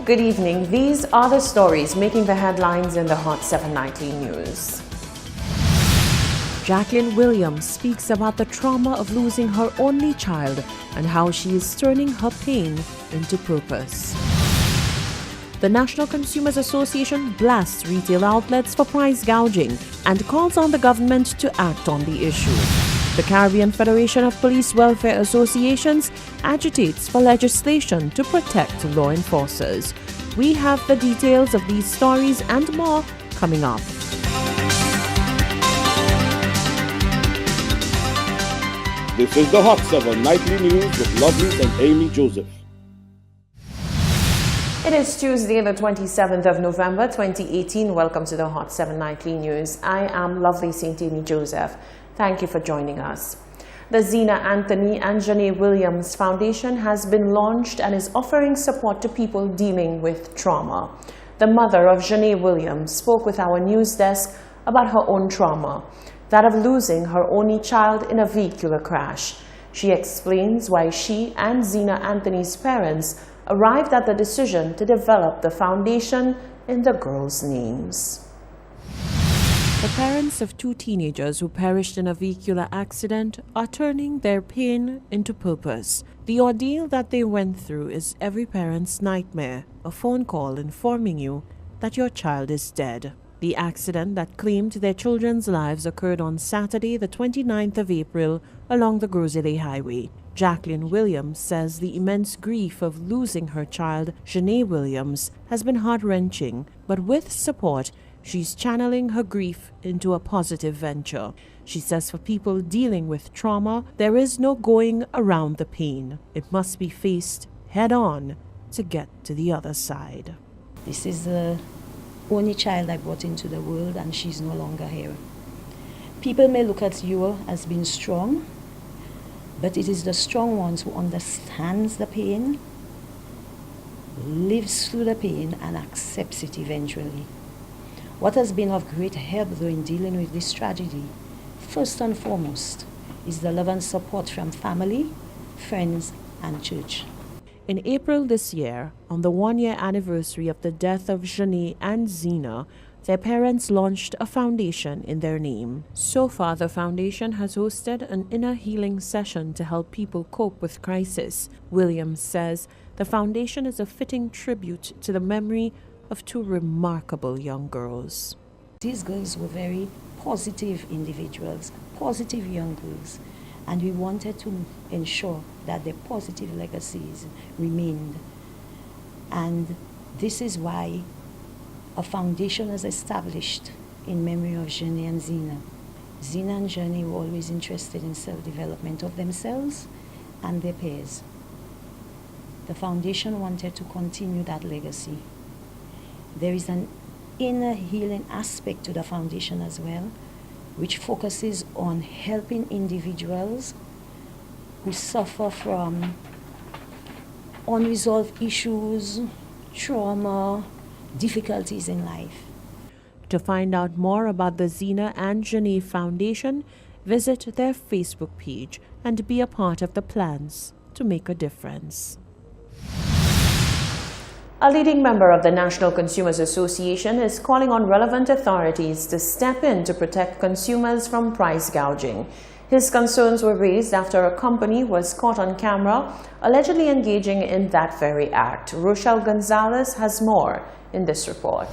Good evening. These are the stories making the headlines in the Hot 7 Nightly News. Jacqueline Williams speaks about the trauma of losing her only child and how she is turning her pain into purpose. The National Consumers Association blasts retail outlets for price gouging and calls on the government to act on the issue. The Caribbean Federation of Police Welfare Associations agitates for legislation to protect law enforcers. We have the details of these stories and more coming up. This is the Hot 7 Nightly News with Lovelace and Amy Joseph. It is Tuesday, the 27th of November, 2018. Welcome to the Hot 7 Nightly News. I am Lovelace St. Amy Joseph. Thank you for joining us. The Zena Anthony and Janae Williams Foundation has been launched and is offering support to people dealing with trauma. The mother of Janae Williams spoke with our news desk about her own trauma, that of losing her only child in a vehicular crash. She explains why she and Zena Anthony's parents arrived at the decision to develop the foundation in the girls' names. The parents of two teenagers who perished in a vehicular accident are turning their pain into purpose. The ordeal that they went through is every parent's nightmare, a phone call informing you that your child is dead. The accident that claimed their children's lives occurred on Saturday, the 29th of April, along the Groseley Highway. Jacqueline Williams says the immense grief of losing her child, Janae Williams, has been heart-wrenching, but with support, she's channeling her grief into a positive venture. She says for people dealing with trauma, there is no going around the pain. It must be faced head-on to get to the other side. This is the only child I brought into the world, and she's no longer here. People may look at you as being strong, but it is the strong ones who understands the pain, lives through the pain, and accepts it eventually. What has been of great help, though, in dealing with this tragedy, first and foremost, is the love and support from family, friends, and church. In April this year, on the one-year anniversary of the death of Janae and Zena, their parents launched a foundation in their name. So far, the foundation has hosted an inner healing session to help people cope with crisis. Williams says the foundation is a fitting tribute to the memory of two remarkable young girls. These girls were very positive individuals, positive young girls, and we wanted to ensure that their positive legacies remained. And this is why a foundation was established in memory of Janae and Zena. Zena and Janae were always interested in self-development of themselves and their peers. The foundation wanted to continue that legacy. There is an inner healing aspect to the foundation as well, which focuses on helping individuals who suffer from unresolved issues, trauma, difficulties in life. To find out more about the Zena and Janae Foundation, visit their Facebook page and be a part of the plans to make a difference. A leading member of the National Consumers Association is calling on relevant authorities to step in to protect consumers from price gouging. His concerns were raised after a company was caught on camera allegedly engaging in that very act. Rochelle Gonzalez has more in this report.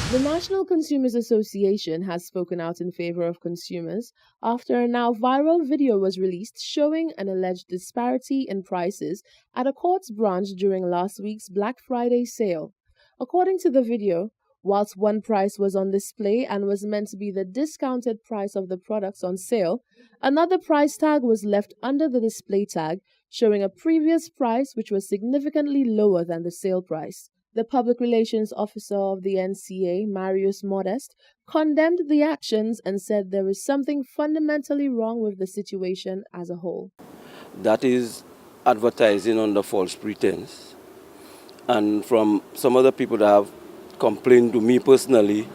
The National Consumers Association has spoken out in favor of consumers after a now viral video was released showing an alleged disparity in prices at a Courts branch during last week's Black Friday sale. According to the video, whilst one price was on display and was meant to be the discounted price of the products on sale, another price tag was left under the display tag, showing a previous price which was significantly lower than the sale price. The public relations officer of the NCA, Marius Modest, condemned the actions and said there is something fundamentally wrong with the situation as a whole. That is advertising under false pretense. And from some other people that have complained to me personally,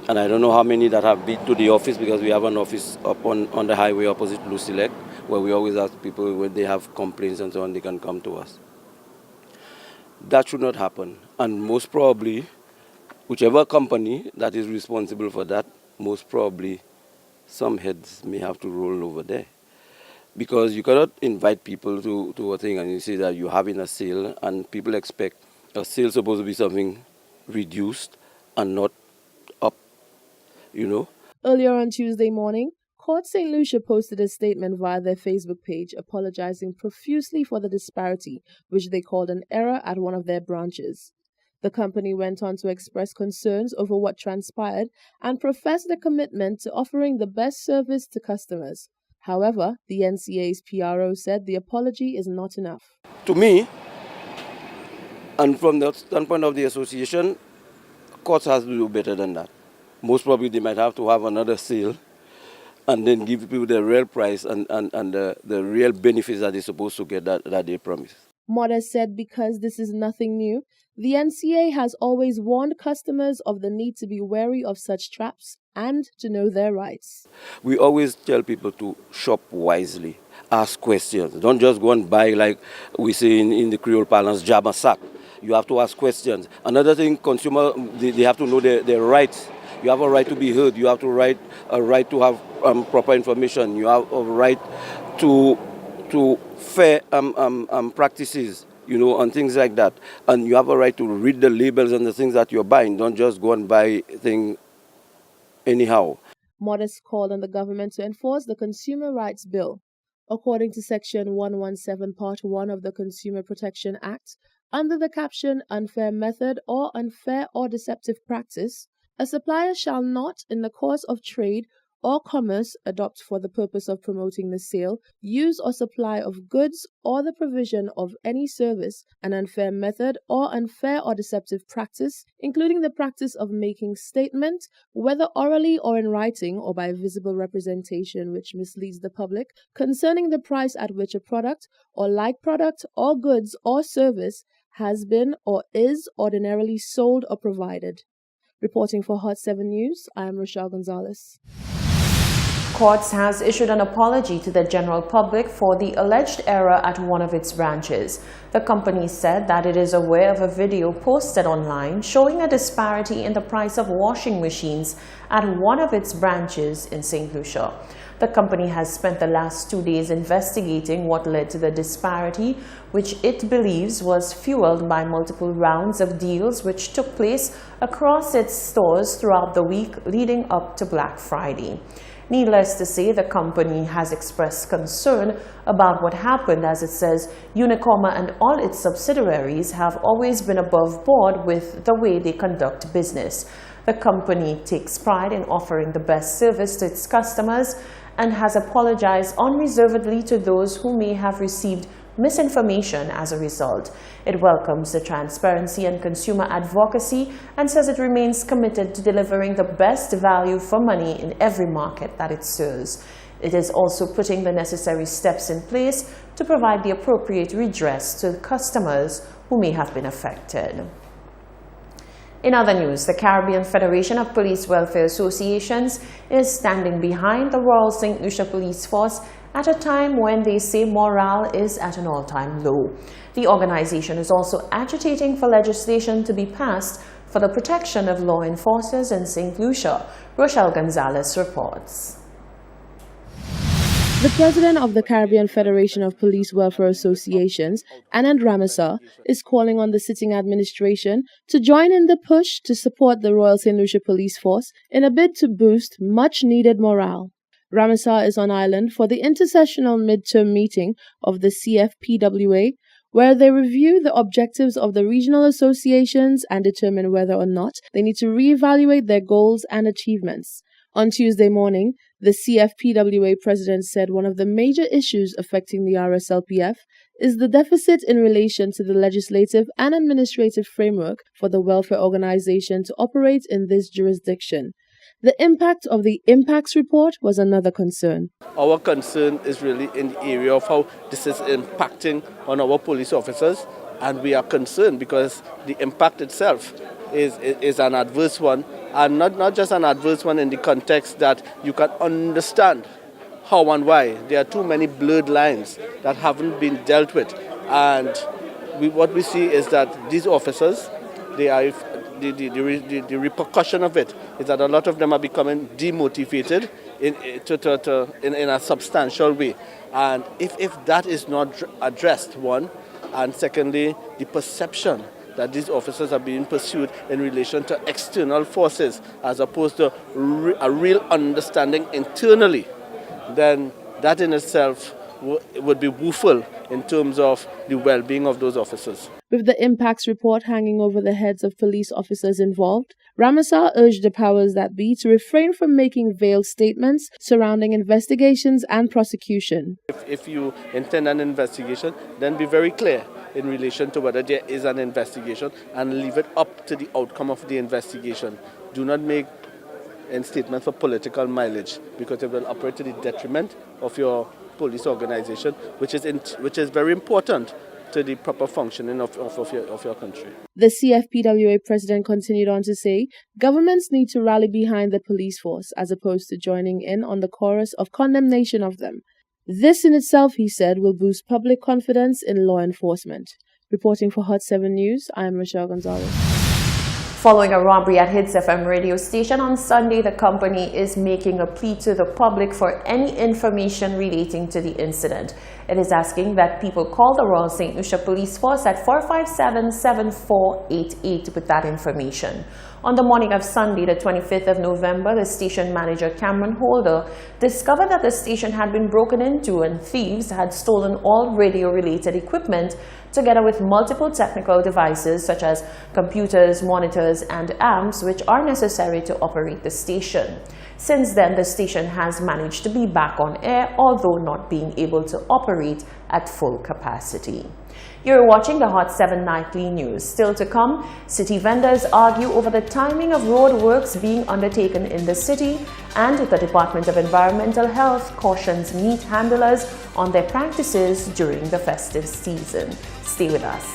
and I don't know how many that have been to the office, because we have an office up on the highway opposite Lucilec, where we always ask people when they have complaints and so on, they can come to us. That should not happen. And most probably, whichever company that is responsible for that, most probably some heads may have to roll over there. Because you cannot invite people to a thing and you say that you're having a sale and people expect a sale supposed to be something reduced and not up, you know. Earlier on Tuesday morning, Court St. Lucia posted a statement via their Facebook page apologizing profusely for the disparity, which they called an error at one of their branches. The company went on to express concerns over what transpired and professed a commitment to offering the best service to customers. However, the NCA's PRO said the apology is not enough. To me, and from the standpoint of the association, courts has to do better than that. Most probably they might have to have another sale and then give people the real price and the real benefits that they're supposed to get that they promise. Modest said because this is nothing new, the NCA has always warned customers of the need to be wary of such traps and to know their rights. We always tell people to shop wisely, ask questions. Don't just go and buy, like we say in the Creole parlance, jab and sack. You have to ask questions. Another thing, consumer, they have to know their rights. You have a right to be heard. You have a right to have proper information. You have a right to fair practices, you know, and things like that. And you have a right to read the labels and the things that you're buying. Don't just go and buy things anyhow. Modest called on the government to enforce the Consumer Rights Bill. According to Section 117, Part 1 of the Consumer Protection Act, under the caption Unfair Method or Unfair or Deceptive Practice, a supplier shall not, in the course of trade or commerce, adopt for the purpose of promoting the sale, use or supply of goods or the provision of any service, an unfair method or unfair or deceptive practice, including the practice of making statement, whether orally or in writing or by visible representation which misleads the public, concerning the price at which a product or like product or goods or service has been or is ordinarily sold or provided. Reporting for Hot 7 News, I am Rochelle Gonzalez. Courts has issued an apology to the general public for the alleged error at one of its branches. The company said that it is aware of a video posted online showing a disparity in the price of washing machines at one of its branches in St. Lucia. The company has spent the last 2 days investigating what led to the disparity, which it believes was fueled by multiple rounds of deals which took place across its stores throughout the week leading up to Black Friday. Needless to say, the company has expressed concern about what happened, as it says Unicoma and all its subsidiaries have always been above board with the way they conduct business. The company takes pride in offering the best service to its customers and has apologized unreservedly to those who may have received misinformation as a result. It welcomes the transparency and consumer advocacy and says it remains committed to delivering the best value for money in every market that it serves. It is also putting the necessary steps in place to provide the appropriate redress to customers who may have been affected. In other news, the Caribbean Federation of Police Welfare Associations is standing behind the Royal St. Lucia Police Force at a time when they say morale is at an all-time low. The organization is also agitating for legislation to be passed for the protection of law enforcers in St. Lucia. Rochelle Gonzalez reports. The president of the Caribbean Federation of Police Welfare Associations, Anand Ramasa, is calling on the sitting administration to join in the push to support the Royal St. Lucia Police Force in a bid to boost much-needed morale. Ramasa is on island for the intersessional midterm meeting of the CFPWA, where they review the objectives of the regional associations and determine whether or not they need to reevaluate their goals and achievements. On Tuesday morning, the CFPWA president said one of the major issues affecting the RSLPF is the deficit in relation to the legislative and administrative framework for the welfare organization to operate in this jurisdiction. The impact of the impacts report was another concern. Our concern is really in the area of how this is impacting on our police officers, and we are concerned because the impact itself is an adverse one, and not just an adverse one in the context that you can understand how and why. There are too many blurred lines that haven't been dealt with, and what we see is that these officers, the repercussion of it is that a lot of them are becoming demotivated in a substantial way. And if that is not addressed, one, and secondly, the perception that these officers are being pursued in relation to external forces as opposed to a real understanding internally, then that in itself would be woeful in terms of the well-being of those officers. With the impacts report hanging over the heads of police officers involved, Ramesar urged the powers that be to refrain from making veiled statements surrounding investigations and prosecution. If you intend an investigation, then be very clear in relation to whether there is an investigation and leave it up to the outcome of the investigation. Do not make statements for political mileage, because it will operate to the detriment of your police organization, which is very important to the proper functioning of your country. The CFPWA president continued on to say governments need to rally behind the police force as opposed to joining in on the chorus of condemnation of them. This in itself, he said, will boost public confidence in law enforcement. Reporting for Hot 7 News, I am Rochelle Gonzalez. Following a robbery at Hits FM radio station on Sunday, the company is making a plea to the public for any information relating to the incident. It is asking that people call the Royal St. Lucia Police Force at 457-7488 with that information. On the morning of Sunday, the 25th of November, the station manager, Cameron Holder, discovered that the station had been broken into and thieves had stolen all radio-related equipment, together with multiple technical devices such as computers, monitors, and amps, which are necessary to operate the station. Since then, the station has managed to be back on air, although not being able to operate at full capacity. You're watching the Hot 7 Nightly News. Still to come, city vendors argue over the timing of road works being undertaken in the city, and the Department of Environmental Health cautions meat handlers on their practices during the festive season. Stay with us.